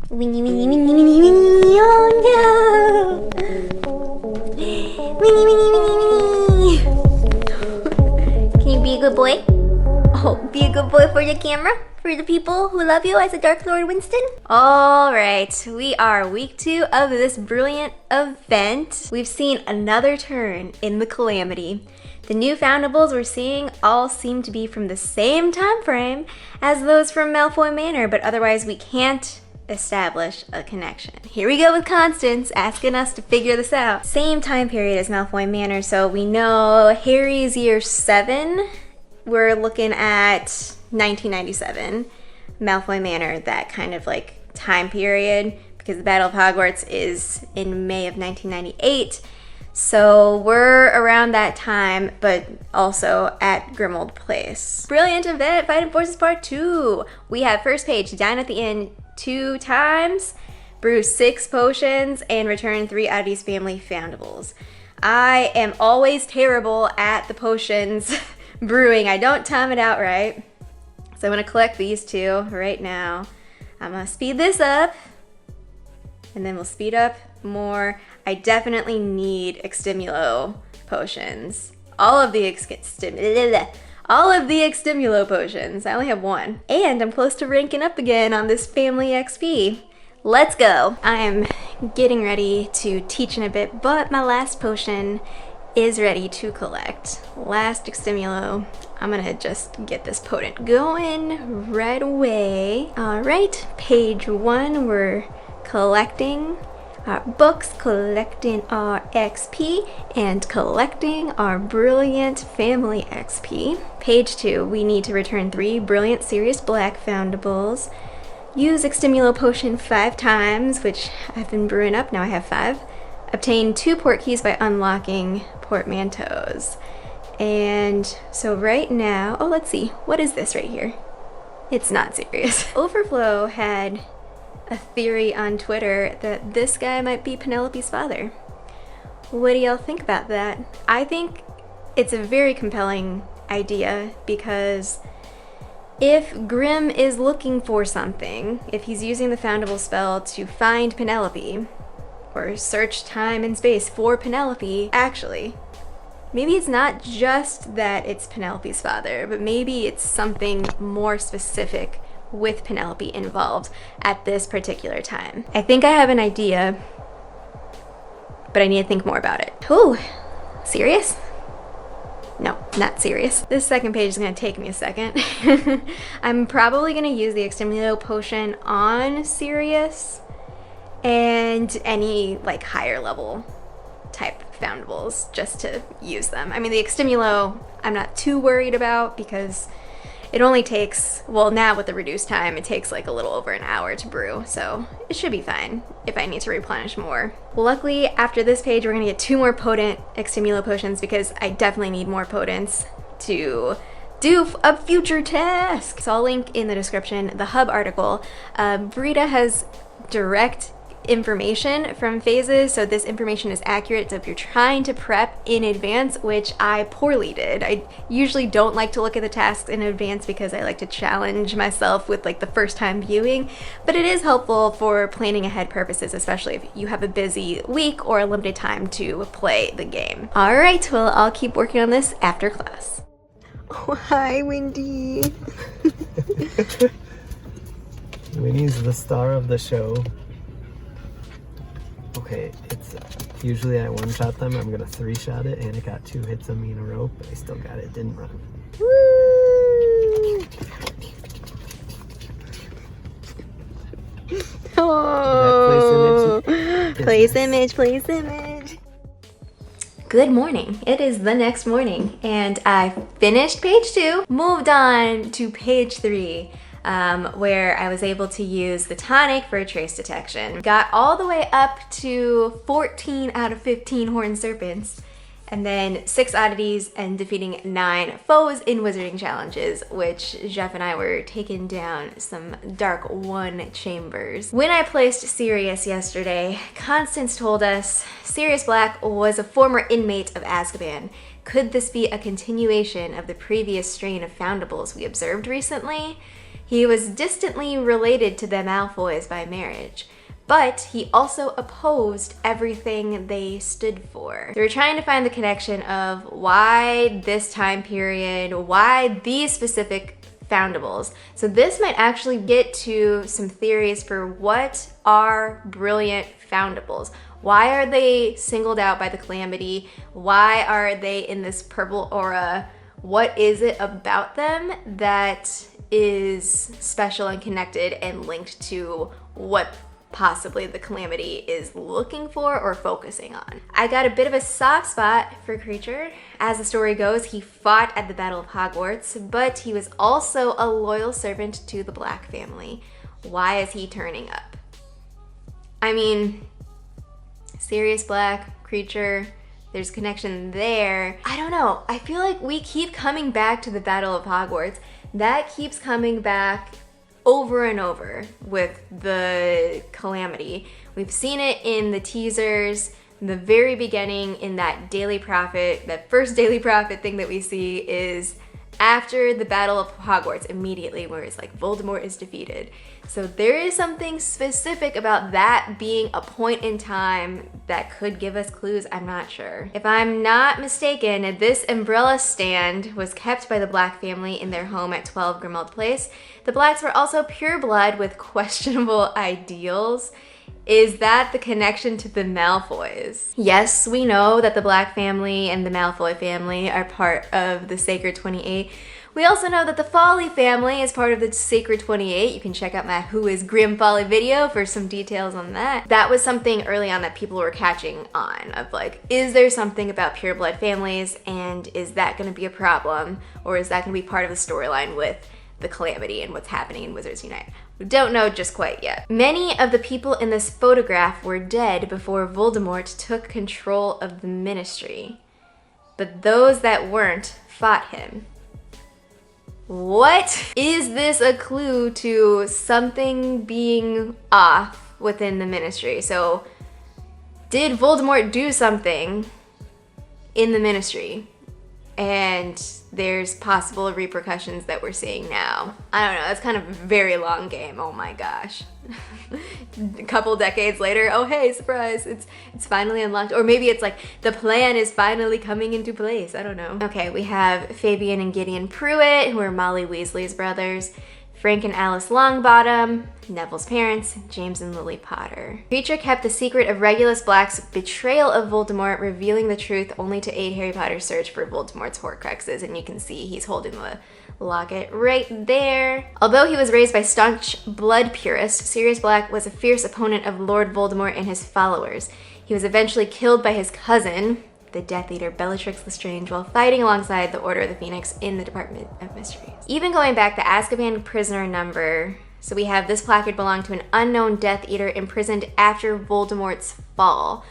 Winnie, Winnie, Winnie, Winnie, Winnie, oh no! Winnie, Winnie, Winnie, Winnie! Can you be a good boy? Oh, be a good boy for the camera? For the people who love you as a Dark Lord Winston? Alright, we are week 2 of this brilliant event. We've seen another turn in the Calamity. The new foundables we're seeing all seem to be from the same time frame as those from Malfoy Manor, but otherwise we can't establish a connection. Here we go with Constance asking us to figure this out. Same time period as Malfoy Manor, so we know Harry's year 7. We're looking at 1997. Malfoy Manor, that kind of like time period, because the Battle of Hogwarts is in May of 1998. So we're around that time, but also at Grimmauld Place. Brilliant event, Fighting Forces Part 2. We have first page, dine at the inn 2 times, brew 6 potions, and return 3 Oddities family foundables. I am always terrible at the potions brewing. I don't time it out right. So I'm gonna collect these 2 right now. I'm gonna speed this up, and then we'll speed up more. I definitely need Extimulo potions. All of the Extimulo potions. I only have 1. And I'm close to ranking up again on this family XP. Let's go. I am getting ready to teach in a bit, but my last potion is ready to collect. Last Extimulo. I'm gonna just get this potent going right away. All right, page 1, we're collecting our books, collecting our XP, and collecting our brilliant family XP. Page 2, we need to return 3 brilliant Sirius Black foundables. Use Extimulo potion 5 times, which I've been brewing up, now I have 5. Obtain 2 port keys by unlocking portmanteaus. And so right now, oh, let's see, what is this right here? It's not Sirius. Overflow had a theory on Twitter that this guy might be Penelope's father. What do y'all think about that? I think it's a very compelling idea, because if Grim is looking for something, if he's using the Foundable spell to find Penelope, or search time and space for Penelope, actually, maybe it's not just that it's Penelope's father, but maybe it's something more specific with Penelope involved at this particular time. I think I have an idea, but I need to think more about it. Ooh, serious? No, not serious. This second page is gonna take me a second. I'm probably gonna use the Extimulo potion on Sirius and any like higher level type foundables just to use them. I mean, the Extimulo I'm not too worried about because it only takes, well, now with the reduced time, it takes like a little over an hour to brew, so it should be fine if I need to replenish more. Luckily, after this page, we're gonna get 2 more potent Extimulo potions because I definitely need more potents to do a future task. So I'll link in the description the hub article. Brita has direct information from phases, so this information is accurate. So if you're trying to prep in advance, which I poorly did, I usually don't like to look at the tasks in advance because I like to challenge myself with like the first time viewing, but it is helpful for planning ahead purposes, especially if you have a busy week or a limited time to play the game. All right, well, I'll keep working on this after class. Oh, hi, Wendy. Winnie's the star of the show. Okay, it's usually I 1-shot them. I'm gonna 3-shot it, and it got 2 hits on me in a row, but I still got it. Didn't run. Woo! Oh, place image. Good morning. It is the next morning, and I finished page 2, moved on to page 3. Where I was able to use the tonic for trace detection. Got all the way up to 14 out of 15 horned serpents, and then 6 oddities and defeating 9 foes in wizarding challenges, which Jeff and I were taking down some Dark 1 chambers. When I placed Sirius yesterday, Constance told us Sirius Black was a former inmate of Azkaban. Could this be a continuation of the previous strain of foundables we observed recently? He was distantly related to the Malfoys by marriage, but he also opposed everything they stood for. They were trying to find the connection of why this time period, why these specific foundables. So this might actually get to some theories for what are brilliant foundables. Why are they singled out by the Calamity? Why are they in this purple aura? What is it about them that is special and connected and linked to what possibly the Calamity is looking for or focusing on? I got a bit of a soft spot for Kreacher. As the story goes, he fought at the Battle of Hogwarts, but he was also a loyal servant to the Black family. Why is he turning up? I mean, Sirius Black, Kreacher, there's connection there. I don't know. I feel like we keep coming back to the Battle of Hogwarts. That keeps coming back over and over with the Calamity. We've seen it in the teasers, in the very beginning, in that Daily Prophet. That first Daily Prophet thing that we see is after the Battle of Hogwarts, immediately, where it's like Voldemort is defeated. So there is something specific about that being a point in time that could give us clues. I'm not sure. If I'm not mistaken, this umbrella stand was kept by the Black family in their home at 12 Grimmauld Place. The Blacks were also pureblood with questionable ideals. Is that the connection to the Malfoys? Yes, we know that the Black family and the Malfoy family are part of the Sacred 28. We also know that the Folly family is part of the Sacred 28. You can check out my Who is Grim Folly video for some details on that. That was something early on that people were catching on, of like, is there something about pureblood families, and is that going to be a problem, or is that going to be part of the storyline with the Calamity and what's happening in Wizards Unite? We don't know just quite yet. Many of the people in this photograph were dead before Voldemort took control of the Ministry, but those that weren't fought him. What? Is this a clue to something being off within the Ministry? So, did Voldemort do something in the Ministry? And there's possible repercussions that we're seeing now. I don't know, it's kind of a very long game, oh my gosh. A couple decades later, oh hey, surprise, it's finally unlocked. Or maybe it's like, the plan is finally coming into place, I don't know. Okay, we have Fabian and Gideon Pruitt, who are Molly Weasley's brothers. Frank and Alice Longbottom, Neville's parents, James and Lily Potter. Kreacher kept the secret of Regulus Black's betrayal of Voldemort, revealing the truth only to aid Harry Potter's search for Voldemort's Horcruxes, and you can see he's holding the locket right there. Although he was raised by staunch blood purists, Sirius Black was a fierce opponent of Lord Voldemort and his followers. He was eventually killed by his cousin, the Death Eater Bellatrix Lestrange, while fighting alongside the Order of the Phoenix in the Department of Mysteries. Even going back, the Azkaban prisoner number, so we have this placard belonged to an unknown Death Eater imprisoned after Voldemort's fall.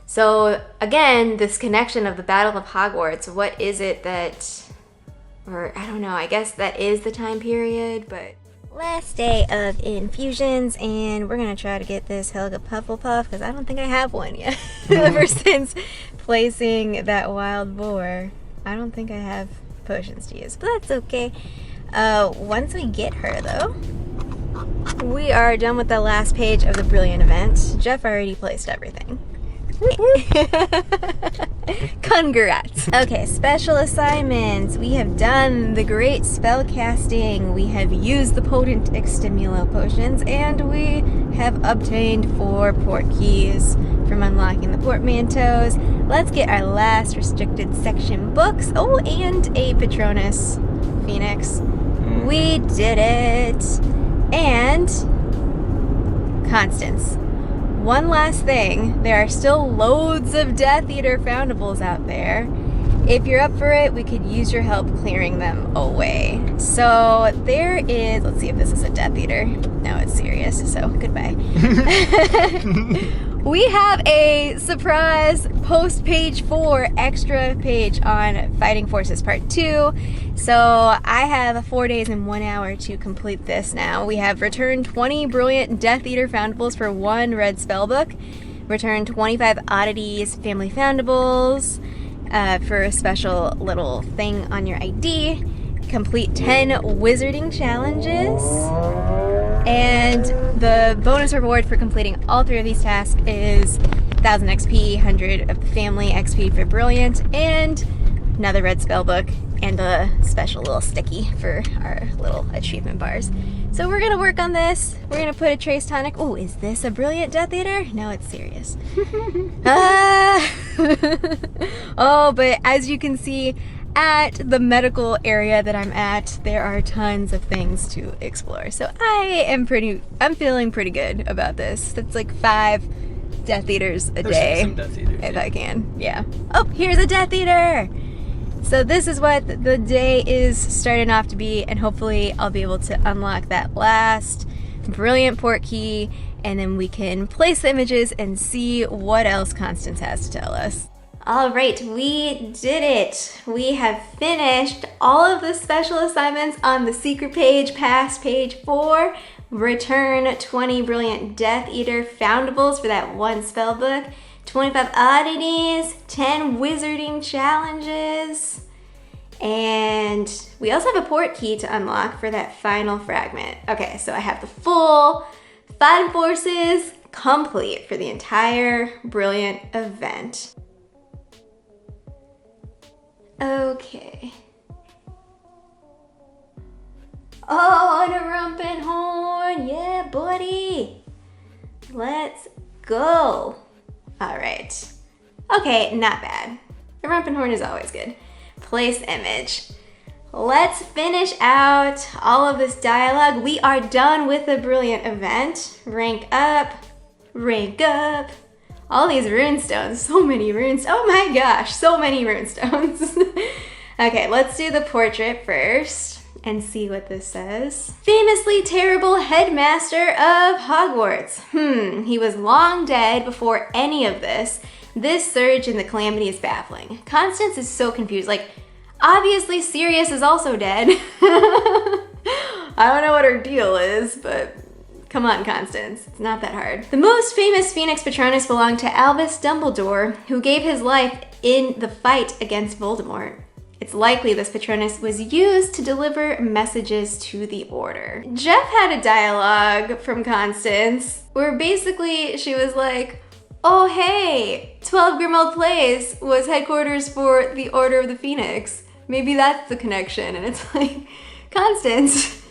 So again, this connection of the Battle of Hogwarts, what is it that, or I don't know, I guess that is the time period, but... Last day of infusions, and we're gonna try to get this Helga Pufflepuff, because I don't think I have one yet. Ever since placing that wild boar, I don't think I have potions to use, but that's okay. Once we get her though, we are done with the last page of the Brilliant event. Jeff already placed everything. Congrats. Okay, special assignments. We have done the great spell casting. We have used the potent extimulo potions, and we have obtained 4 port keys from unlocking the portmanteaus. Let's get our last restricted section books. Oh, and a Patronus Phoenix. We did it. And Constance. One last thing, there are still loads of Death Eater foundables out there. If you're up for it, we could use your help clearing them away. So there is, let's see if this is a Death Eater. No, it's serious, so goodbye. We have a surprise post page 4 extra page on Fighting Forces Part 2. So I have 4 days and 1 hour to complete this now. We have returned 20 brilliant Death Eater foundables for 1 red spellbook. Returned 25 oddities family foundables for a special little thing on your ID. complete 10 wizarding challenges. And the bonus reward for completing all 3 of these tasks is 1000 XP, 100 of the family XP for Brilliant, and another red spell book, and a special little sticky for our little achievement bars. So we're gonna work on this. We're gonna put a Trace Tonic. Oh, is this a Brilliant Death Eater? No, it's serious. Oh, but as you can see, at the medical area that I'm at, there are tons of things to explore. So I'm feeling pretty good about this. That's like 5 Death Eaters a day. Some Death Eaters, if I can, yeah. Oh, here's a Death Eater! So this is what the day is starting off to be, and hopefully I'll be able to unlock that last Brilliant port key, and then we can place the images and see what else Constance has to tell us. All right, we did it. We have finished all of the special assignments on the secret page past page 4. Return 20 Brilliant Death Eater foundables for that 1 spell book, 25 oddities, 10 wizarding challenges, and we also have a port key to unlock for that final fragment. Okay, so I have the full Fighting Forces complete for the entire Brilliant event. Okay. Oh, and a Rumpenhorn! Yeah, buddy! Let's go! Alright. Okay, not bad. The Rumpenhorn is always good. Place image. Let's finish out all of this dialogue. We are done with the Brilliant event. Rank up. Rank up. All these runestones. So many runestones. Oh my gosh, so many runestones. Okay, let's do the portrait first and see what this says. Famously terrible headmaster of Hogwarts. He was long dead before any of this. This surge in the Calamity is baffling. Constance is so confused. Like, obviously Sirius is also dead. I don't know what her deal is, but come on, Constance. It's not that hard. The most famous Phoenix Patronus belonged to Albus Dumbledore, who gave his life in the fight against Voldemort. It's likely this Patronus was used to deliver messages to the Order. Jeff had a dialogue from Constance where basically she was like, oh hey, 12 Grimmauld Place was headquarters for the Order of the Phoenix. Maybe that's the connection. And it's like, Constance,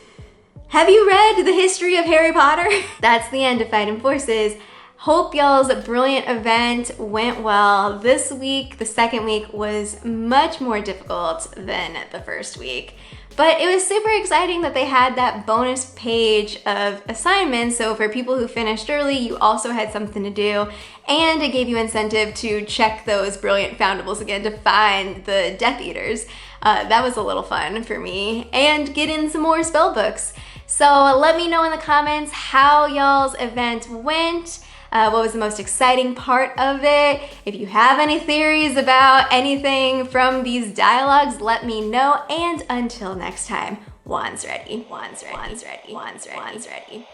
have you read the history of Harry Potter? That's the end of Fighting Forces. Hope y'all's Brilliant event went well. This week, the second week, was much more difficult than the first week. But it was super exciting that they had that bonus page of assignments. So for people who finished early, you also had something to do. And it gave you incentive to check those Brilliant foundables again to find the Death Eaters. That was a little fun for me. And get in some more spell books. So let me know in the comments how y'all's event went. What was the most exciting part of it? If you have any theories about anything from these dialogues, let me know. And until next time, wands ready, wands ready, wands ready, wands ready, wands ready.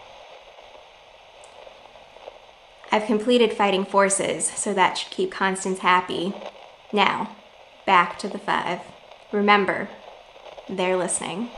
I've completed Fighting Forces, so that should keep Constance happy. Now, back to the 5. Remember, they're listening.